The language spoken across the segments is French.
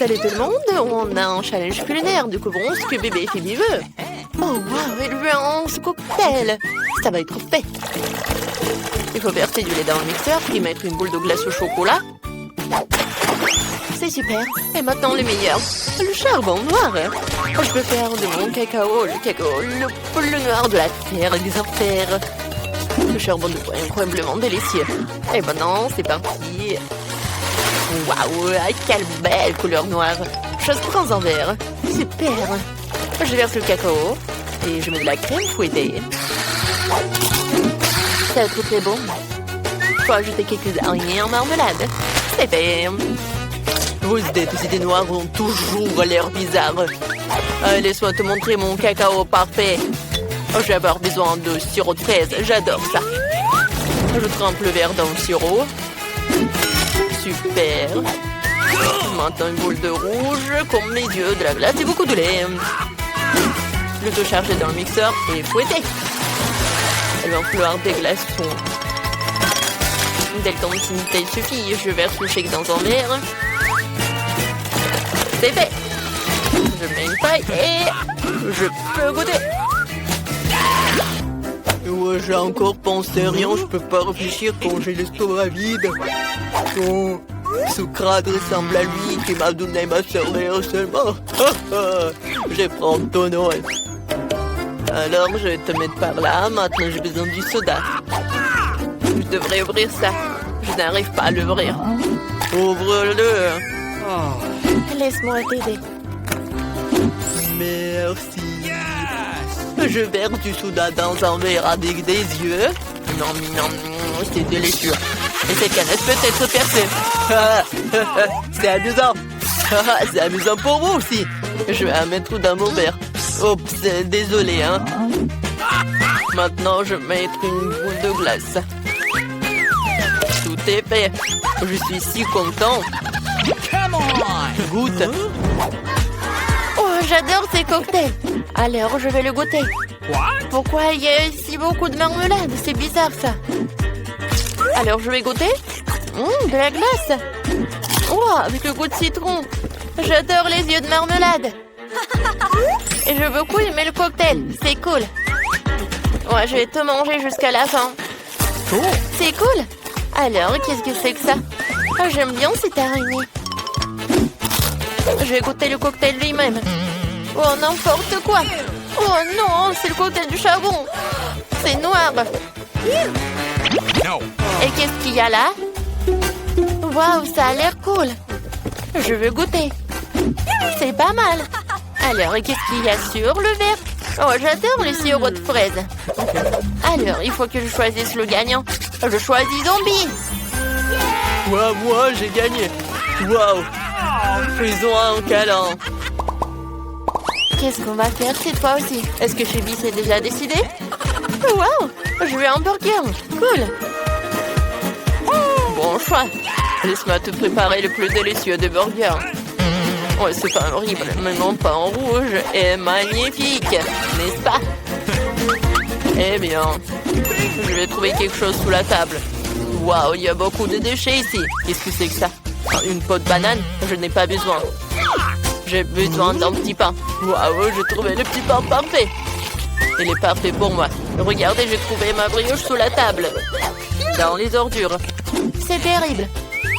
Salut tout le monde, on a un challenge culinaire, découvrons ce que bébé Phoebe veut. Oh waouh, elle veut un cocktail. Ça va être fait. Il faut verser du lait dans le mixeur, puis mettre une boule de glace au chocolat. C'est super. Et maintenant le meilleur, le charbon noir. Je peux faire de mon cacao, le cacao le plus noir de la terre, des artères. Le charbon de bois est incroyablement délicieux. Et maintenant, c'est parti. Waouh, quelle belle couleur noire. Je prends un verre. Super. Je verse le cacao et je mets de la crème fouettée. Ça tout très bon. Faut ajouter quelques araignées en marmelade. C'est fait. Vos idées noires ont toujours l'air bizarres. Laisse-moi te montrer mon cacao parfait. Je vais avoir besoin de sirop de fraise. J'adore ça. Je trempe le verre dans le sirop. Super. Maintenant une boule de rouge, comme mes yeux, de la glace et beaucoup de lait. Le tout chargé dans le mixeur et fouetté. Il va falloir des glaçons. Dès que ton taille suffit, je verse le shake dans un verre. C'est fait. Je mets une paille et je peux goûter. Ouais, j'ai encore pensé rien, je peux pas réfléchir quand j'ai l'estomac vide. Oh, Socrate ressemble à lui qui m'a donné ma cervelle seulement. Je prends ton nom. Alors, je vais te mettre par là. Maintenant, j'ai besoin du soda. Je devrais ouvrir ça. Je n'arrive pas à l'ouvrir. Ouvre-le. Laisse-moi t'aider. Merci. Je verse du soda dans un verre avec des yeux. Non, c'est délicieux. Et cette canette peut être percée. C'est amusant. C'est amusant pour vous aussi. Je vais la mettre dans mon verre. Oups, désolé, hein. Maintenant, je vais mettre une boule de glace. Tout est fait. Je suis si content. Goûte. Oh, j'adore ces cocktails. Alors, je vais le goûter. Pourquoi il y a si beaucoup de marmelade? C'est bizarre, ça. Alors, je vais goûter. De la glace. Oh, avec le goût de citron. J'adore les yeux de marmelade. Et je veux beaucoup aimer le cocktail. C'est cool. Ouais, je vais te manger jusqu'à la fin. C'est cool. Alors, qu'est-ce que c'est que ça? Oh, j'aime bien cette araignée. Je vais goûter le cocktail lui-même. Oh, n'importe quoi. Oh non, c'est le cocktail du charbon. C'est noir. Et qu'est-ce qu'il y a là? Waouh, ça a l'air cool. Je veux goûter. C'est pas mal. Alors, qu'est-ce qu'il y a sur le verre? Oh, j'adore le sirop de fraise. Alors, il faut que je choisisse le gagnant. Je choisis Zombie. Ouais, moi, j'ai gagné. Waouh. Faisons un câlin. Qu'est-ce qu'on va faire cette fois aussi? Est-ce que Phoebe s'est déjà décidé? Waouh, je veux un burger. Cool. Bon choix. Laisse-moi te préparer le plus délicieux des burgers. Ouais, c'est pas horrible, mais mon pain en rouge est magnifique, n'est-ce pas? Eh bien, je vais trouver quelque chose sous la table. Waouh, il y a beaucoup de déchets ici. Qu'est-ce que c'est que ça? Une peau de banane? Je n'ai pas besoin. J'ai besoin d'un petit pain. Waouh, j'ai trouvé le petit pain parfait. Il est parfait pour moi. Regardez, j'ai trouvé ma brioche sous la table. Dans les ordures. C'est terrible.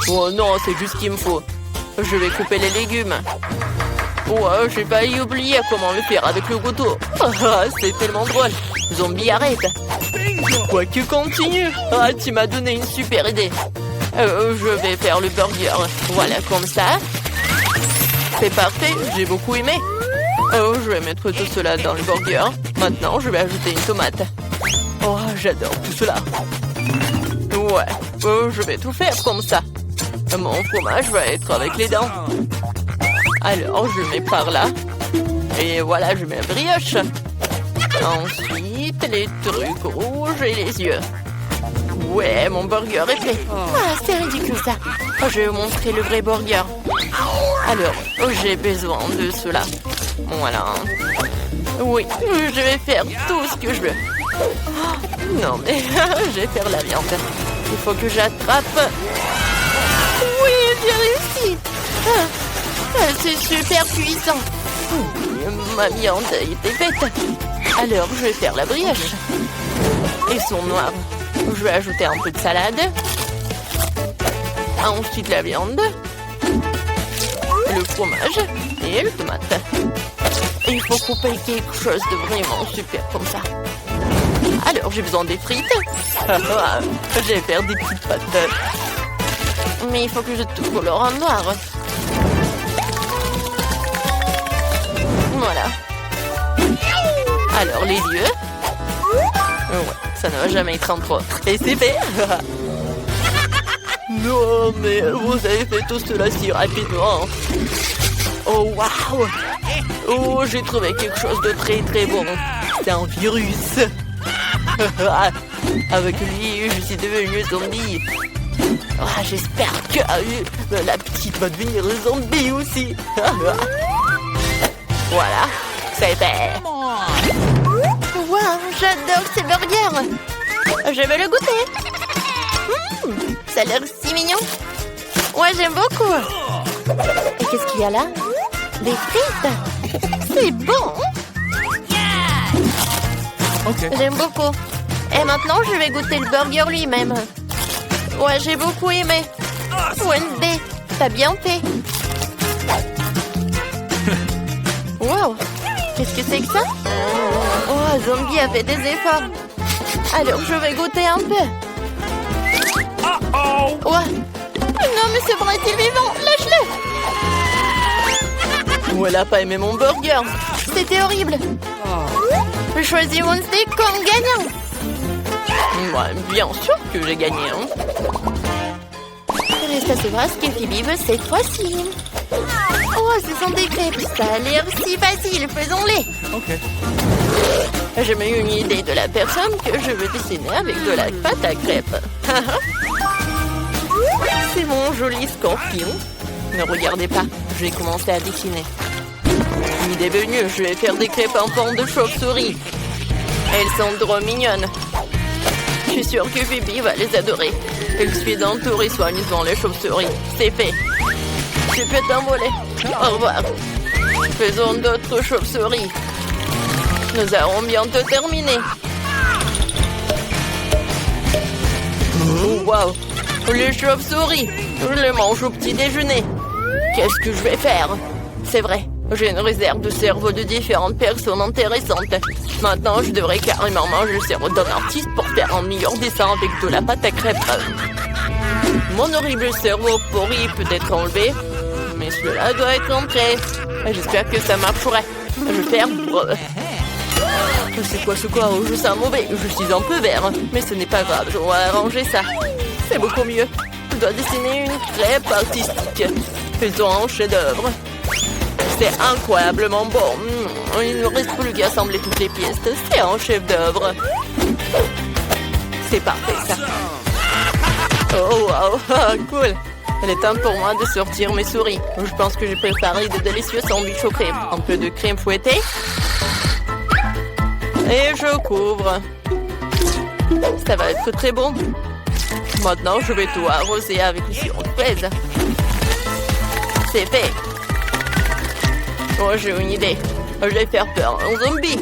Oh non, c'est juste ce qu'il me faut. Je vais couper les légumes. Ouais, j'ai failli oublier comment le faire avec le couteau. C'est tellement drôle. Zombie, arrête. Quoi que continue. Ah, tu m'as donné une super idée. Je vais faire le burger. Voilà, comme ça. C'est parfait, j'ai beaucoup aimé. Oh, je vais mettre tout cela dans le burger. Maintenant, je vais ajouter une tomate. Oh, j'adore tout cela. Ouais, je vais tout faire comme ça. Mon fromage va être avec les dents. Alors, je mets par là. Et voilà, je mets la brioche. Ensuite, les trucs rouges et les yeux. Ouais, mon burger est prêt. Ah, c'est ridicule ça. Je vais vous montrer le vrai burger. Alors, j'ai besoin de cela. Voilà. Oui, je vais faire tout ce que je veux. Non, mais je vais faire la viande. Il faut que j'attrape. Oui, j'ai réussi. C'est super puissant. Ma viande était faite. Alors, je vais faire la brioche. Ils sont noirs. Je vais ajouter un peu de salade. Ensuite, la viande. Le fromage et le tomate. Il faut couper quelque chose de vraiment super comme ça. Alors, j'ai besoin des frites. Je vais faire des petites pâtes. Mais il faut que je tout colore en noir. Voilà. Alors, les lieux. Ouais, ça ne va jamais être en trop. Et c'est fait. Non, mais vous avez fait tout cela si rapidement. Oh, waouh. Oh, j'ai trouvé quelque chose de très très bon. C'est un virus. Avec lui, je suis devenu zombie. J'espère que la petite va devenir zombie aussi. Voilà, c'est fait. Wow, j'adore ces burgers. Je vais le goûter. Ça a l'air si mignon. Ouais, j'aime beaucoup. Et qu'est-ce qu'il y a là? Des frites. C'est bon. Okay. J'aime beaucoup. Et maintenant, je vais goûter le burger lui-même. Ouais, j'ai beaucoup aimé. Wednesday, t'as bien fait. Wow, qu'est-ce que c'est que ça? Oh, Zombie a fait des efforts. Alors, je vais goûter un peu. Ouais. Non, mais ce bras est-il vivant? Lâche-le. Oh, elle a pas aimé mon burger. C'était horrible. Je choisis Wednesday comme gagnant. Ouais, bien sûr que j'ai gagné. Reste à savoir ce que Phoebe veut cette fois-ci. Oh, ce sont des crêpes. Ça a l'air si facile. Faisons-les. Ok. J'ai eu une idée de la personne que je veux dessiner avec de la pâte à crêpes. C'est mon joli scorpion. Ne regardez pas, je vais commencer à dessiner. L'idée est venue, je vais faire des crêpes en forme de chauve-souris. Elles sont trop mignonnes. Je suis sûre que Phoebe va les adorer. Elle suit d'entourer soigneusement les chauves-souris. C'est fait. Tu peux t'envoler. Au revoir. Faisons d'autres chauves-souris. Nous allons bientôt terminer. Oh, wow. Les chauves-souris. Je les mange au petit déjeuner. Qu'est-ce que je vais faire? C'est vrai. J'ai une réserve de cerveaux de différentes personnes intéressantes. Maintenant, je devrais carrément manger le cerveau d'un artiste pour faire un meilleur dessin avec de la pâte à crêpes. Mon horrible cerveau pourri peut être enlevé, mais cela doit être entré. J'espère que ça marcherait. Je perds. C'est quoi ce quoi? Je sens mauvais. Je suis un peu vert, mais ce n'est pas grave. Je vais arranger ça. C'est beaucoup mieux. Je dois dessiner une crêpe artistique. Faisons un chef-d'œuvre. C'est incroyablement bon. Il ne reste plus qu'à assembler toutes les pièces. C'est un chef-d'œuvre. C'est parfait, ça. Oh, wow. Cool. Il est temps pour moi de sortir mes souris. Je pense que j'ai préparé de délicieux sandwichs aux crèmes. Un peu de crème fouettée. Et je couvre. Ça va être très bon. Maintenant, je vais tout arroser avec le sirop de fraise. C'est fait. Oh, j'ai une idée. Je vais faire peur à un zombie.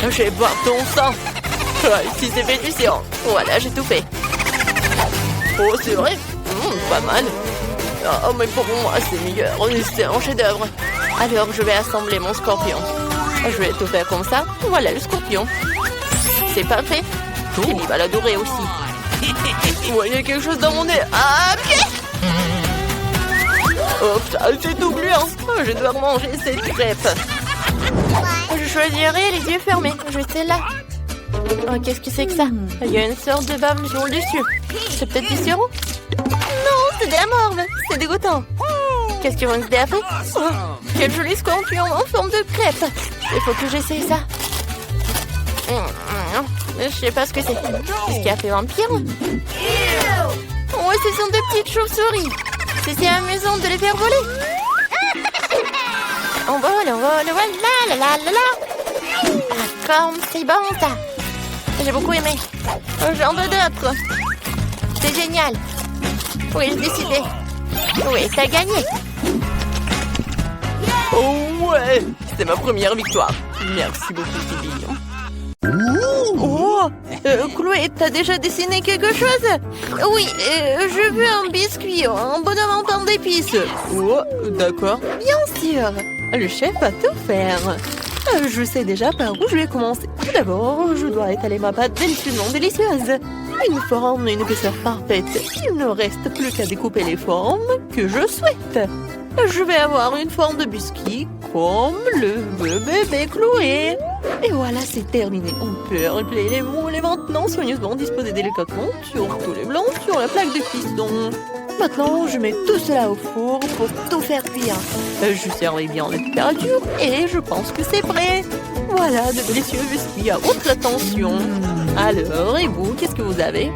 Je vais boire ton sang. Si c'est fait du sirop. Voilà, j'ai tout fait. Oh, c'est vrai. Pas mal. Oh, mais pour moi, c'est meilleur. C'est un chef-d'œuvre. Alors, je vais assembler mon scorpion. Je vais tout faire comme ça. Voilà le scorpion. C'est parfait. Il va l'adorer aussi. Ouais, il y a quelque chose dans mon nez. Ah, pied! Oh, c'est tout gluant. Je dois manger cette crêpe. Je choisirai les yeux fermés. Je vais celle-là. Oh, qu'est-ce que c'est que ça? Il y a une sorte de bave sur le dessus. C'est peut-être du sirop? Non, c'est de la morve. C'est dégoûtant. Qu'est-ce que Wednesday a fait? Oh, quel joli scorpion en forme de crêpe. Il faut que j'essaye ça. Je sais pas ce que c'est. Qu'est-ce qu'il a fait vampire? Oh, ce sont des petites chauves-souris. C'est amusant de les faire voler. On vole, voilà, la la la la. Ah, comme c'est bon ça. J'ai beaucoup aimé. J'en veux d'autres. C'est génial. Oui, j'ai décidé. Oui, t'as gagné. Oh ouais, c'est ma première victoire. Merci beaucoup, Phoebe. Oh, Chloé, t'as déjà dessiné quelque chose? Oui, je veux un biscuit, un bonhomme en pain d'épices. Oh, d'accord. Bien sûr, le chef va tout faire. Je sais déjà par où je vais commencer. Tout d'abord, je dois étaler ma pâte délicieusement délicieuse. Une forme et une épaisseur parfaite. Il ne reste plus qu'à découper les formes que je souhaite. Je vais avoir une forme de biscuit comme le bébé Chloé. Et voilà, c'est terminé. On peut régler les moules et maintenant soigneusement disposer délicatement sur tous les blancs sur la plaque de piston. Maintenant, je mets tout cela au four pour tout faire cuire. Je servis bien la température et je pense que c'est prêt. Voilà, de délicieux biscuits à haute tension. Alors, et vous, qu'est-ce que vous avez?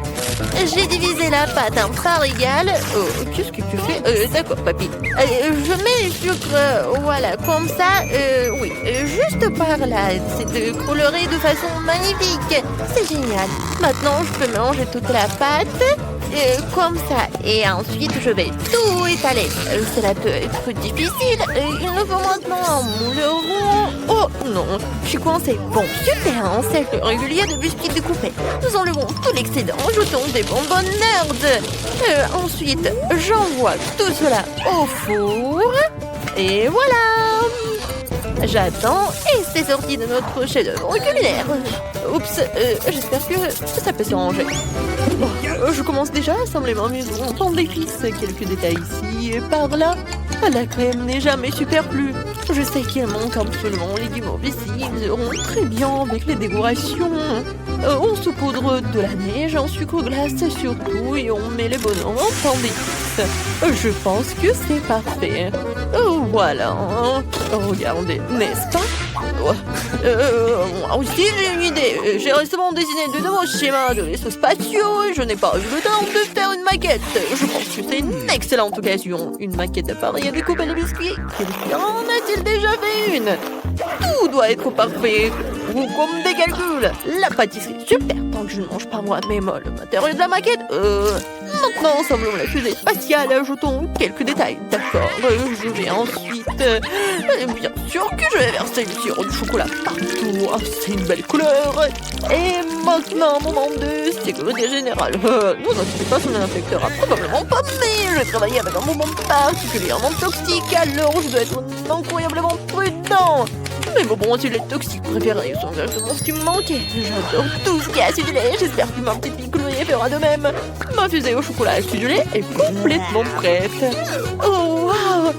J'ai divisé la pâte en parts égales. Oh, qu'est-ce que tu fais? D'accord, papy. Je mets les sucres, voilà, comme ça. Oui, juste par là. C'est coloré de façon magnifique. C'est génial. Maintenant, je peux mélanger toute la pâte. Comme ça. Et ensuite, je vais tout étaler. Cela peut être difficile. Il nous faut maintenant un moule rond. Oh non, je suis coincée. Bon, super, un cercle régulier de biscuits découpés. Nous enlevons tout l'excédent, ajoutons des bonbons nerds. Ensuite, j'envoie tout cela au four. Et voilà. J'attends et c'est sorti de notre chef-d'œuvre culinaire. Oups, j'espère que ça peut s'arranger. Bon, je commence déjà à assembler ma maison en pain d'épices. Quelques détails ici et par là. La crème n'est jamais superflue. Je sais qu'il manque absolument les légumes ici. Ils iront très bien avec les décorations. On saupoudre de la neige en sucre glace surtout et on met les bonhommes en pain d'épices. Je pense que c'est parfait. Voilà. Regardez, n'est-ce pas? Moi aussi j'ai une idée. J'ai récemment dessiné de nouveaux schémas de vaisseaux spatiaux et je n'ai pas eu le temps de faire une maquette. Je pense que c'est une excellente occasion. Une maquette appareil à découper les biscuits. Quelqu'un en a-t-il déjà fait une? Tout doit être parfait. Ou comme des calculs. La pâtisserie, super. Tant que je ne mange pas moi-même le matériau de la maquette. Maintenant, ensemblons la fusée spatiale. Ajoutons quelques détails. D'accord. Je vais ensuite... bien sûr que je vais verser du sirop de chocolat partout. Oh, c'est une belle couleur. Et maintenant, moment de sécurité générale. Non, c'est pas son infecteur. Probablement pas, mais je travaille avec un moment particulièrement toxique. Alors, je dois être incroyablement prudent. Mes bonbons acidulés toxiques préférés sont exactement ce qui me manquait. J'adore tout ce qui est acidulé. J'espère que ma petite fille Chloé fera de même. Ma fusée au chocolat acidulé est complètement prête. Oh, waouh!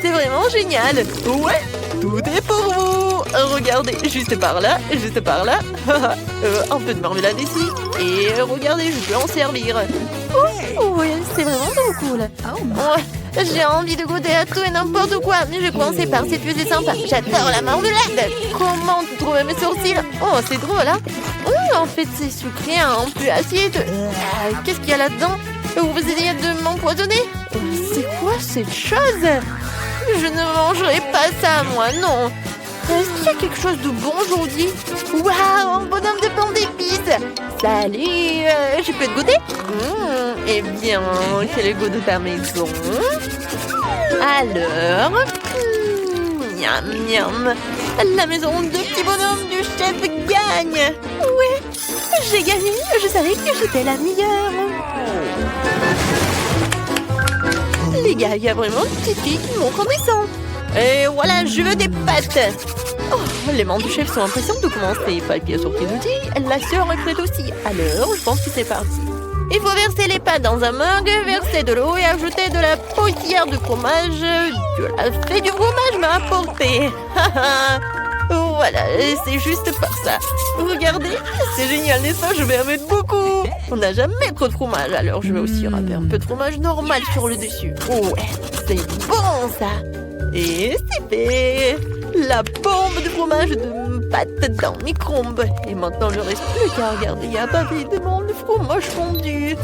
C'est vraiment génial. Ouais, tout est pour vous. Regardez, juste par là, juste par là. Un peu de marmelade ici. Et regardez, je peux en servir. Oh, ouais, c'est vraiment trop cool. Oh. J'ai envie de goûter à tout et n'importe quoi, mais je commençais par cette fusée sympa. J'adore la marmelade. Comment tu trouves mes sourcils? Oh, c'est drôle, hein? En fait, c'est sucré, un peu acide. Qu'est-ce qu'il y a là-dedans? Vous essayez de m'empoisonner? C'est quoi cette chose? Je ne mangerai pas ça, moi, non. Est-ce qu'il y a quelque chose de bon aujourd'hui? Waouh, un bonhomme de pain d'épices. Salut, je peux te goûter? Eh bien, quel est le goût de ta maison? Alors, miam miam. La maison de petit bonhomme du chef gagne. Oui, j'ai gagné. Je savais que j'étais la meilleure. Les gars, il y a vraiment une petite fille qui montre en descend. Et voilà, je veux des pâtes. Oh, les mains du chef sont impressionnantes de commencer. Papier sur pied d'outil, la sœur est prête aussi. Alors, je pense que c'est parti. Il faut verser les pâtes dans un mug, verser de l'eau et ajouter de la potière de fromage. De la fée du fromage m'a apporté. Voilà, c'est juste par ça. Regardez, c'est génial, n'est-ce pas? Je vais en mettre beaucoup. On n'a jamais trop de fromage, alors je vais aussi râper un peu de fromage normal sur le dessus. Ouais, c'est bon ça. Et c'est fait. La bombe de fromage de pâte dans le micro-ondes. Et maintenant, il ne reste plus qu'à regarder. Il y a pas évidemment le fromage fondu.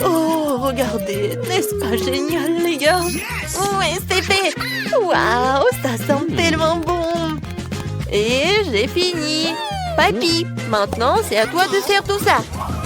Oh, regardez. N'est-ce pas génial, les gars? Oui, c'est fait. Waouh, ça sent tellement bon. Et j'ai fini. Papy, maintenant, c'est à toi de faire tout ça.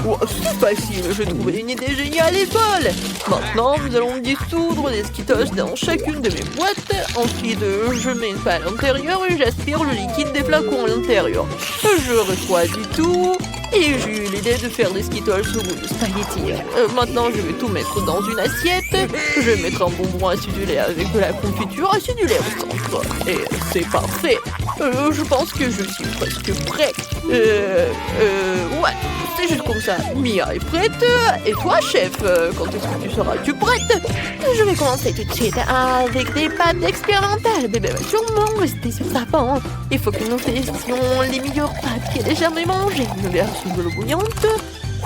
Oh, c'est facile, j'ai trouvé une idée géniale et folle. Maintenant, nous allons dissoudre des Skittles dans chacune de mes boîtes. Ensuite, je mets ça à l'intérieur et j'aspire le liquide des flacons à l'intérieur. Je refroidis tout. Et j'ai eu l'idée de faire des Skittles au goût de spaghetti. Maintenant, je vais tout mettre dans une assiette. Je vais mettre un bonbon acidulé avec de la confiture acidulée au centre. Et c'est parfait. Je pense que je suis presque prêt. Ouais, c'est juste comme ça. Mia est prête. Et toi, chef, quand est-ce que tu seras-tu prête? Je vais commencer tout de suite avec des pâtes expérimentales. Bébé va sûrement rester sur sa pente. Il faut que nous testions les meilleures pâtes qu'elle ait jamais mangées. Une version de l'eau bouillante.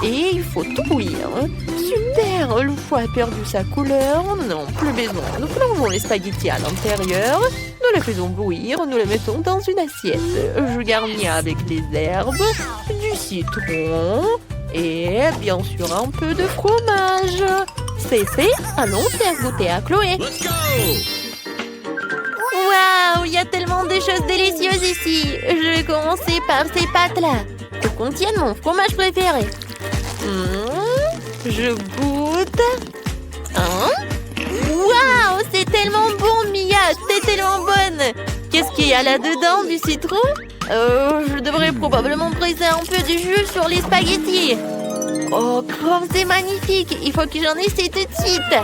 Et il faut tout bouillir. Super, le foie a perdu sa couleur. Non, plus besoin. Nous plongeons les spaghettis à l'intérieur. Nous les faisons bouillir. Nous les mettons dans une assiette. Je garnis avec des herbes, du citron et bien sûr un peu de fromage. C'est fait. Allons faire goûter à Chloé. Waouh, il y a tellement de choses délicieuses ici. Je vais commencer par ces pâtes-là, qui contiennent mon fromage préféré. Je goûte. Waouh, c'est tellement bon, Mia. T'es tellement bonne. Qu'est-ce qu'il y a là-dedans? Du citron? Je devrais probablement presser un peu du jus sur les spaghettis. Oh, comme c'est magnifique. Il faut que j'en essaie tout de suite.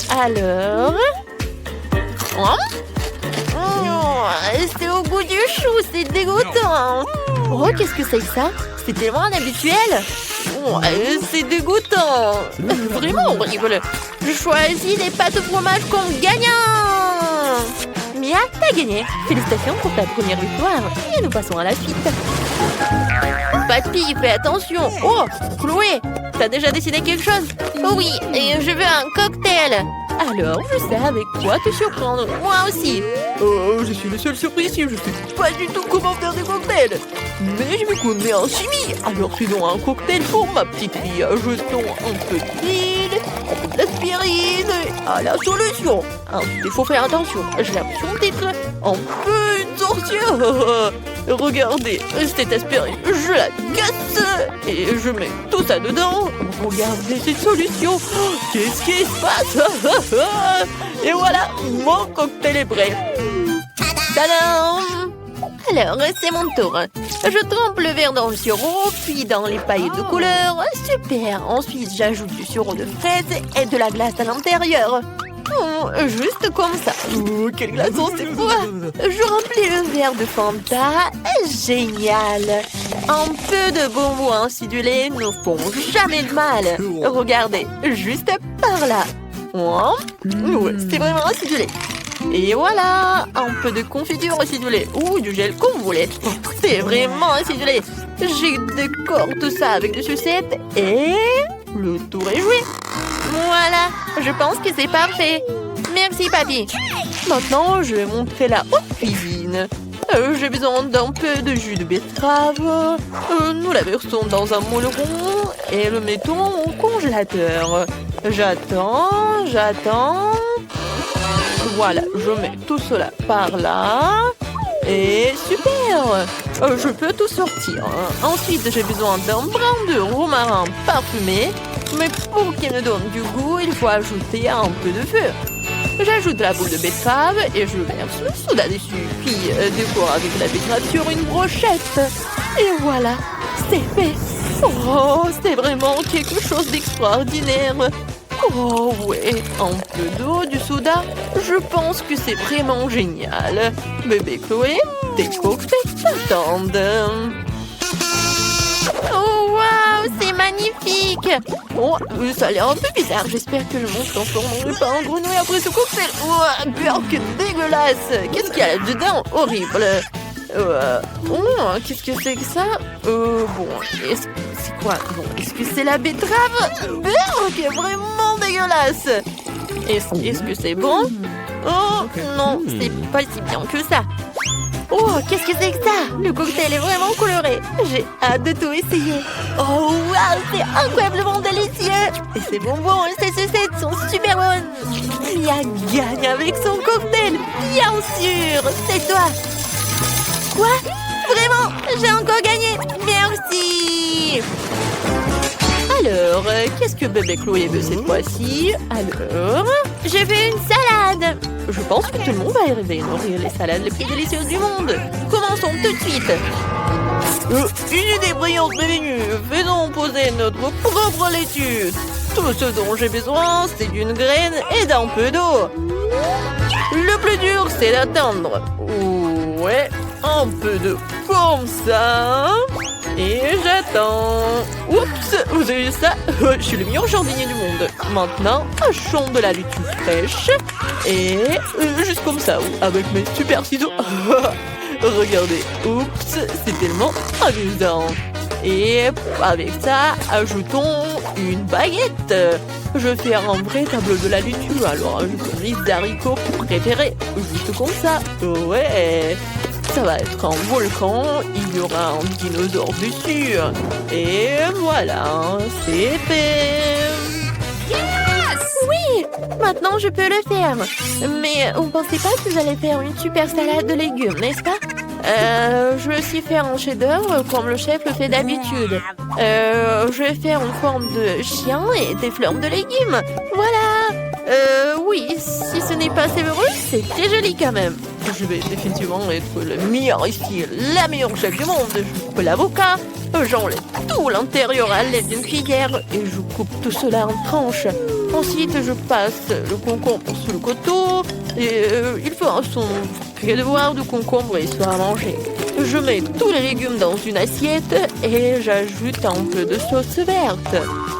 Alors... c'est au goût du chou, c'est dégoûtant. Oh, qu'est-ce que c'est que ça? C'est tellement inhabituel. C'est dégoûtant. Vraiment horrible. Je choisis les pâtes au fromage comme gagnant. Mia, t'as gagné. Félicitations pour ta première victoire. Et nous passons à la suite. Papy, fais attention. Oh, Chloé, t'as déjà décidé quelque chose? Oui, et je veux un cocktail. Alors, je sais avec quoi te surprendre. Moi aussi. Je suis le seul surpris ici. Je sais pas du tout comment faire des cocktails. Mais je me connais en chimie. Alors, faisons un cocktail pour ma petite fille. Jetons un peu d'huile, un peu d'aspirine à la solution. Ensuite, il faut faire attention. J'ai l'impression d'être un peu une sorcière. Regardez, cette aspirine, je la casse et je mets tout ça dedans. Regardez cette solution. Qu'est-ce qui se passe? Et voilà, mon cocktail est prêt. Tadam! Alors, c'est mon tour. Je trempe le verre dans le sirop, puis dans les paillettes de couleur. Super! Ensuite, j'ajoute du sirop de fraise et de la glace à l'intérieur. Juste comme ça. Quel glaçon, c'est froid! Je remplis le verre de Fanta. Génial! Un peu de bonbons acidulés ne font jamais de mal. Regardez, juste par là. C'est vraiment acidulé. Et voilà, un peu de confiture acidulée ou du gel comme vous voulez. C'est vraiment acidulé. J'ai décoré tout ça avec des sucettes et le tour est joué. Voilà, je pense que c'est parfait. Merci, papy. Maintenant, je vais montrer la haute cuisine. J'ai besoin d'un peu de jus de betterave. Nous la versons dans un moule rond et le mettons au congélateur. J'attends. Voilà, je mets tout cela par là. Et super! Je peux tout sortir. Ensuite, j'ai besoin d'un brin de romarin parfumé. Mais pour qu'il me donne du goût, il faut ajouter un peu de feu. J'ajoute la boule de betterave et je verse le soda dessus. Puis décore avec la betterave sur une brochette. Et voilà, c'est fait. Oh, c'est vraiment quelque chose d'extraordinaire. Oh ouais, un peu d'eau, du soda. Je pense que c'est vraiment génial. Bébé Chloé, tes cocktails t'attendent. Oh waouh, c'est magnifique. Oh, ça a l'air un peu bizarre. J'espère que je me transformerai pas en grenouille après ce cocktail. Oh, que dégueulasse. Qu'est-ce qu'il y a là-dedans? Horrible. Qu'est-ce que c'est que ça? Bon, c'est quoi? Bon, est-ce que c'est la betterave? Qui est vraiment dégueulasse. Est-ce que c'est bon? Oh, non, c'est pas si bien que ça. Oh, qu'est-ce que c'est que ça? Le cocktail est vraiment coloré. J'ai hâte de tout essayer. Oh, waouh, c'est incroyablement délicieux. Et ces bonbons et ces sucettes sont super bonnes. Mia gagne avec son cocktail. Bien sûr, c'est toi. Quoi? Vraiment? J'ai encore gagné. Merci. fini. Alors, qu'est-ce que bébé Chloé veut cette fois-ci? Alors, j'ai fait une salade. Je pense que tout le monde va arriver à nourrir les salades les plus délicieuses du monde. Commençons tout de suite. Une idée brillante m'est venue. Faisons poser notre propre laitue. Tout ce dont j'ai besoin, c'est d'une graine et d'un peu d'eau. Le plus dur, c'est d'attendre. Ouais, un peu de comme ça. Et j'attends. Oups, vous avez vu ça? Je suis le meilleur jardinier du monde. Maintenant, hachons de la laitue fraîche. Et juste comme ça, avec mes super ciseaux. Regardez, oups, c'est tellement amusant. Et avec ça, ajoutons une baguette. Je vais faire un vrai tableau de la laitue. Alors, ajoutons les haricots préférés. Juste comme ça. Ouais. Ça va être un volcan. Il y aura un dinosaure dessus. Et voilà, c'est fait. Yes! Oui, maintenant je peux le faire. Mais vous pensez pas que vous allez faire une super salade de légumes, n'est-ce pas? Je vais aussi faire un chef-d'œuvre comme le chef le fait d'habitude. Je vais faire une forme de chien et des fleurs de légumes. Voilà. Oui, si ce n'est pas savoureux, c'est très joli quand même. Je vais définitivement être le meilleur ici, la meilleure chef du monde. Je coupe l'avocat, j'enlève tout l'intérieur à l'aide d'une cuillère et je coupe tout cela en tranches. Ensuite, je passe le concombre sous le couteau et il fera son devoir de concombre et soit à manger. Je mets tous les légumes dans une assiette et j'ajoute un peu de sauce verte.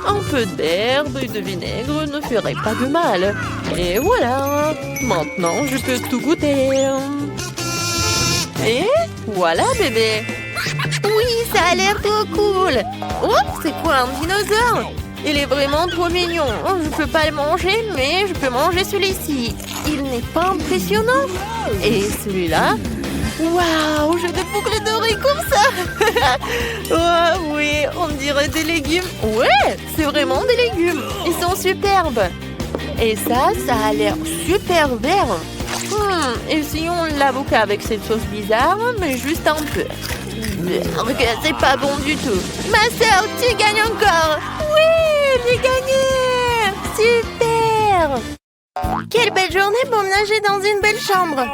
Un peu d'herbe et de vinaigre ne ferait pas de mal. Et voilà, maintenant je peux tout goûter. Et voilà bébé. Oui, ça a l'air trop cool. Oh, c'est quoi un dinosaure? Il est vraiment trop mignon. Je peux pas le manger, mais je peux manger celui-ci. Il n'est pas impressionnant. Et celui-là? Waouh, j'ai des boucles dorées comme ça. Oh, oui, on dirait des légumes. Ouais, c'est vraiment des légumes. Ils sont superbes. Et ça a l'air super vert. Essayons l'avocat avec cette sauce bizarre, mais juste un peu. C'est pas bon du tout. Ma sœur, tu gagnes encore. Oui, j'ai gagné. Super. Quelle belle journée pour me nager dans une belle chambre.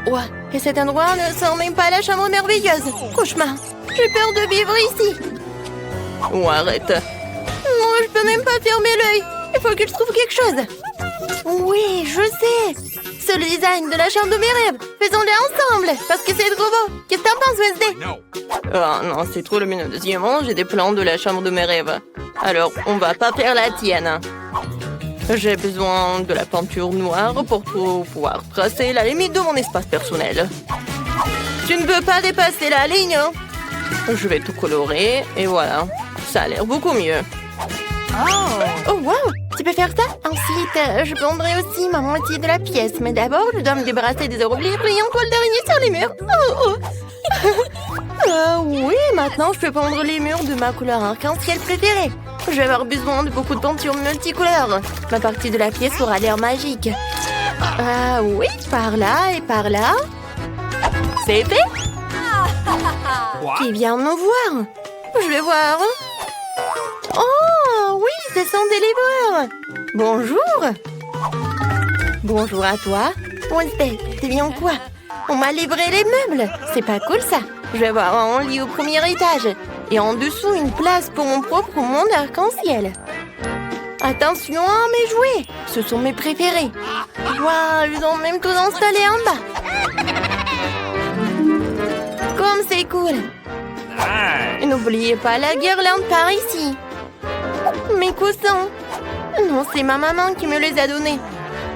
Ouais, et cet endroit ne sent même pas la chambre merveilleuse. Cauchemar, j'ai peur de vivre ici. Oh, arrête. Non, je peux même pas fermer l'œil. Il faut que je trouve quelque chose. Oui, je sais. C'est le design de la chambre de mes rêves. Faisons-le ensemble, parce que c'est trop beau. Qu'est-ce que t'en penses, Wednesday? Oh non, c'est trop lumineux. Deuxièmement, j'ai des plans de la chambre de mes rêves. Alors, on va pas faire la tienne. J'ai besoin de la peinture noire pour pouvoir tracer la limite de mon espace personnel. Tu ne peux pas dépasser la ligne. Je vais tout colorer et voilà. Ça a l'air beaucoup mieux. Oh, wow! Tu peux faire ça? Ensuite, je pondrai aussi ma moitié de la pièce. Mais d'abord, je dois me débarrasser des oublis brillants toiles d'araignée sur les murs. Oui, maintenant, je peux pondre les murs de ma couleur arc-en-ciel préférée. Je vais avoir besoin de beaucoup de peinture multicolore. Ma partie de la pièce aura l'air magique. Oui, par là et par là. C'est fait? Qui vient me voir? Je vais voir. Oh, oui, ce sont des livreurs. Bonjour. Bonjour à toi. Wednesday, t'es bien quoi? On m'a livré les meubles. C'est pas cool, ça. Je vais avoir un lit au premier étage. Et en dessous, une place pour mon propre monde arc-en-ciel. Attention à mes jouets. Ce sont mes préférés. Waouh, ils ont même tout installé en bas. Comme c'est cool. Et n'oubliez pas la guirlande par ici. Mes coussins. Non, c'est ma maman qui me les a donnés.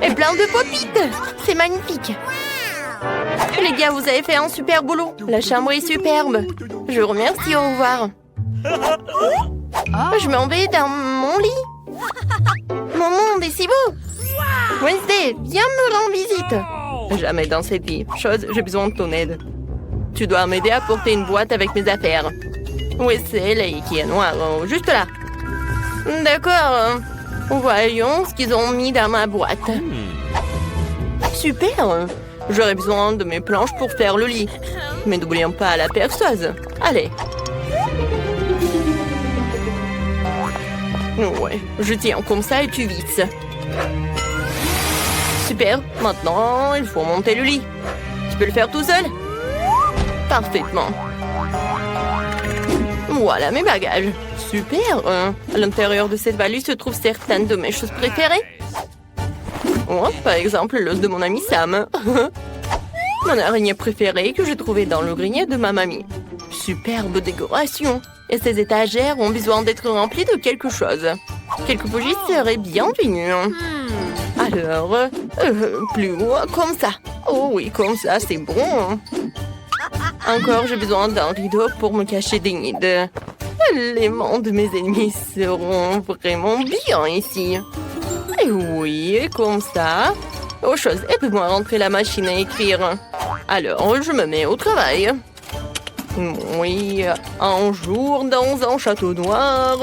Et plein de pop-it. C'est magnifique. Les gars, vous avez fait un super boulot. La chambre est superbe. Je vous remercie, au revoir. Je m'en vais dans mon lit. Mon monde est si beau. Wednesday, viens me rendre visite. Jamais dans cette vie. Chose, j'ai besoin de ton aide. Tu dois m'aider à porter une boîte avec mes affaires. Où est-elle et qui est noire? Juste là. D'accord. Voyons ce qu'ils ont mis dans ma boîte. Super. J'aurais besoin de mes planches pour faire le lit. Mais n'oublions pas la perceuse. Allez. Ouais, je tiens comme ça et tu visses. Super, maintenant il faut monter le lit. Tu peux le faire tout seul? Parfaitement. Voilà mes bagages. Super. À l'intérieur de cette valise se trouvent certaines de mes choses préférées. Oh, par exemple, l'os de mon ami Sam. Mon araignée préférée que j'ai trouvée dans le grenier de ma mamie. Superbe décoration. Et ces étagères ont besoin d'être remplies de quelque chose. Quelques bougies seraient bienvenues. Alors, plus haut, comme ça. Oh oui, comme ça, c'est bon. Encore, j'ai besoin d'un rideau pour me cacher des nids. Les mains de mes ennemis seront vraiment bien ici. Et oui, comme ça. Aux choses, aide-moi à rentrer la machine à écrire. Alors, je me mets au travail. Oui, un jour dans un château noir.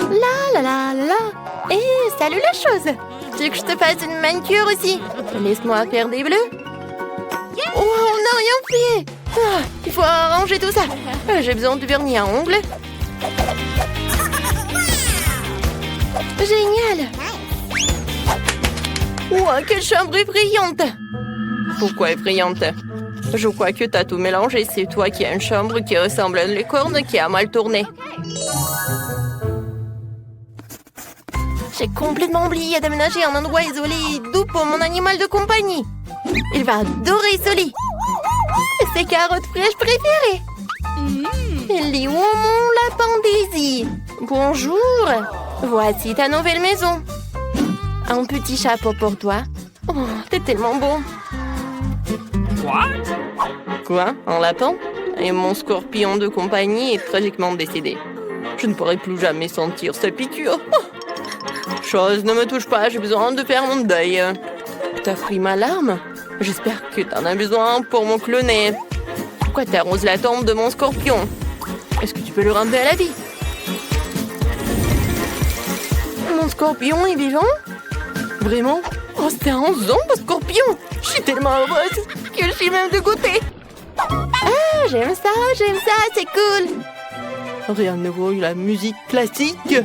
La la la la. Hé, salut la chose. Tu veux que je te fasse une manicure aussi? Laisse-moi faire des bleus. Oh, on n'a rien fait. Ah, il faut arranger tout ça. J'ai besoin de vernis à ongles. Génial. Ouah, quelle chambre effrayante. Pourquoi effrayante? Je crois que t'as tout mélangé. C'est toi qui as une chambre qui ressemble à une licorne qui a mal tourné. J'ai complètement oublié d'aménager un endroit isolé et doux pour mon animal de compagnie. Il va adorer ce lit. Ses carottes fraîches préférées. Il est où mon lapin Daisy? Bonjour. Voici ta nouvelle maison. Un petit chapeau pour toi. Oh, t'es tellement beau. Quoi? Un lapin? Et mon scorpion de compagnie est tragiquement décédé. Je ne pourrai plus jamais sentir sa piqûre. Oh. Chose, ne me touche pas, j'ai besoin de faire mon deuil. T'as pris ma larme? J'espère que t'en as besoin pour mon cloner. Pourquoi t'arroses la tombe de mon scorpion? Est-ce que tu peux le ramener à la vie? Mon scorpion est vivant? Vraiment? Oh, c'est un zombie scorpion! Je suis tellement heureuse que je suis même dégoûtée. Ah, j'aime ça, c'est cool. Rien ne vaut la musique classique.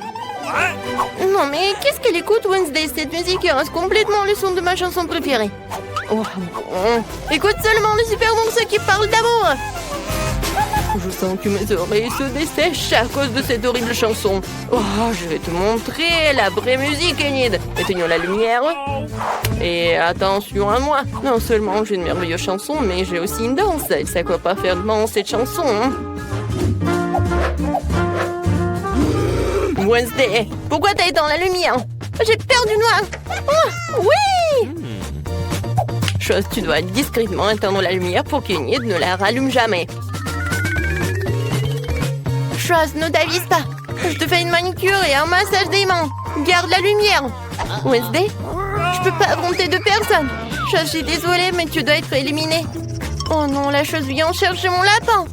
Non, mais qu'est-ce qu'elle écoute, Wednesday? Cette musique reste complètement le son de ma chanson préférée. Oh, bon. Écoute seulement le super monstre qui parle d'amour. Je sens que mes oreilles se dessèchent à cause de cette horrible chanson. Oh, je vais te montrer la vraie musique, Enid. Éteignons la lumière. Et attention à moi. Non seulement j'ai une merveilleuse chanson, mais j'ai aussi une danse. Elle s'accorde parfaitement cette chanson. Wednesday, pourquoi t'as éteint la lumière? J'ai peur du noir. Oh, oui! Chose, tu dois discrètement éteindre la lumière pour qu'Enid ne la rallume jamais. Chose, ne t'avise pas. Je te fais une manicure et un massage des mains. Garde la lumière. Wednesday, je peux pas affronter deux personnes. Chose, je suis désolée, mais tu dois être éliminée. Oh non, la chose vient chercher mon lapin.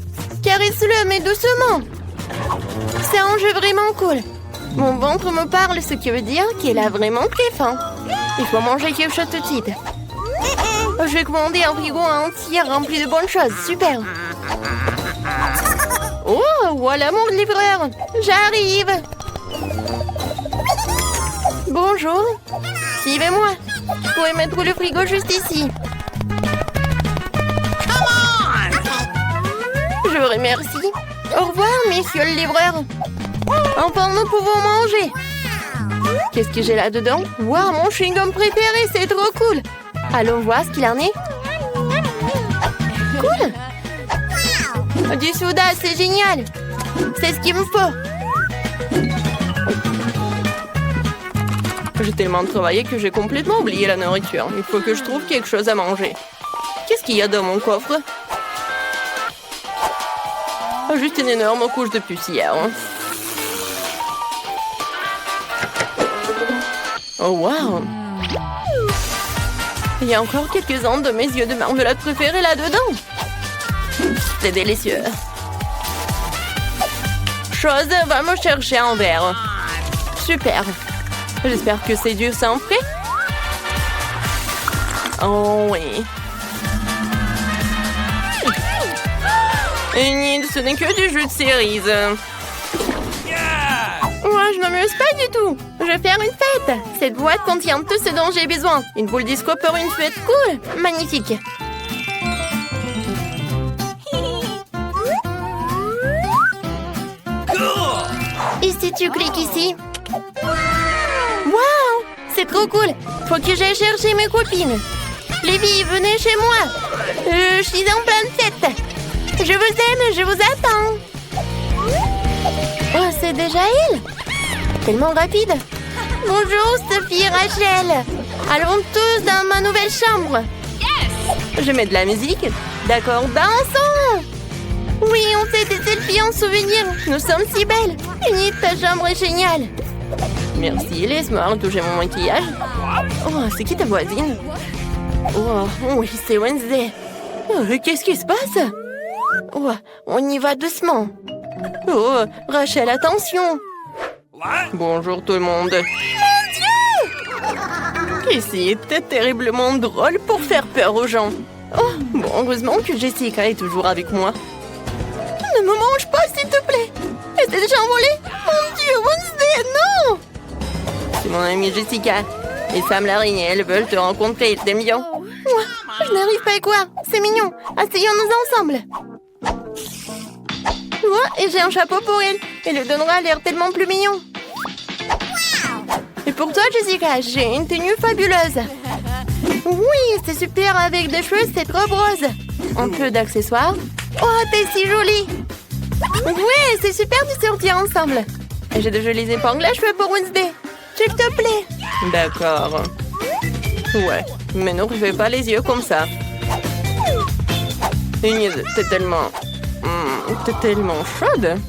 Caresse-le, mais doucement. C'est un jeu vraiment cool. Mon ventre me parle, ce qui veut dire qu'il a vraiment très faim. Il faut manger quelque chose tout de suite. Je vais commander un frigo entier rempli de bonnes choses. Super. Oh, voilà mon livreur. J'arrive. Bonjour. Suivez-moi. Vous pouvez mettre le frigo juste ici. Je vous remercie. Au revoir, messieurs le livreur. Enfin, nous pouvons manger. Qu'est-ce que j'ai là-dedans? Waouh, mon chewing-gum préféré, c'est trop cool. Allons voir ce qu'il en est. Cool. Du soda, c'est génial. C'est ce qu'il me faut. J'ai tellement travaillé que j'ai complètement oublié la nourriture. Il faut que je trouve quelque chose à manger. Qu'est-ce qu'il y a dans mon coffre? Juste une énorme couche de poussière. Oh, wow! Il y a encore quelques-uns de mes yeux de marmelade préférés là-dedans. C'est délicieux. Chose, va me chercher un verre. Super. J'espère que c'est du sang frais. Oh oui. Enid, ce n'est que du jus de cerise. je m'amuse pas du tout. Je vais faire une fête. Cette boîte contient tout ce dont j'ai besoin. Une boule disco pour une fête cool. Magnifique. Et si tu cliques ici? Waouh! C'est trop cool. Faut que j'aille chercher mes copines. Les filles, venez chez moi. Je suis en pleine fête. Je vous aime, je vous attends. Oh, c'est déjà elle? Tellement rapide. Bonjour, Sophie et Rachel. Allons tous dans ma nouvelle chambre. Je mets de la musique. D'accord, dansons. Oui, on fait des selfies en souvenir. Nous sommes si belles. Unis, ta chambre est géniale. Merci, laisse-moi toucher mon maquillage. Oh, c'est qui ta voisine? Oh, oui, c'est Wednesday. Oh, qu'est-ce qui se passe? Oh, on y va doucement. Oh, Rachel, attention. Bonjour tout le monde. Mon Dieu! Casey était terriblement drôle pour faire peur aux gens. Oh, bon, heureusement que Jessica est toujours avec moi. Ne me mange pas, s'il te plaît. Elle s'est déjà envolée. Mon Dieu, Wednesday, non! C'est mon amie Jessica. Et Sam l'araignée, elles veulent te rencontrer, t'aimes bien? Moi, je n'arrive pas à quoi. C'est mignon. Asseyons-nous ensemble. Oh, et j'ai un chapeau pour elle. Et le donnera l'air tellement plus mignon. Et pour toi, Jessica, j'ai une tenue fabuleuse. Oui, c'est super avec des cheveux, c'est trop rose. Un peu d'accessoires. Oh, t'es si jolie. Oui, c'est super de sortir ensemble. Et j'ai de jolies épingles à cheveux pour Wednesday. S'il te plaît. D'accord. Ouais, mais ne fais pas les yeux comme ça. T'es tellement... T'es tellement chaude.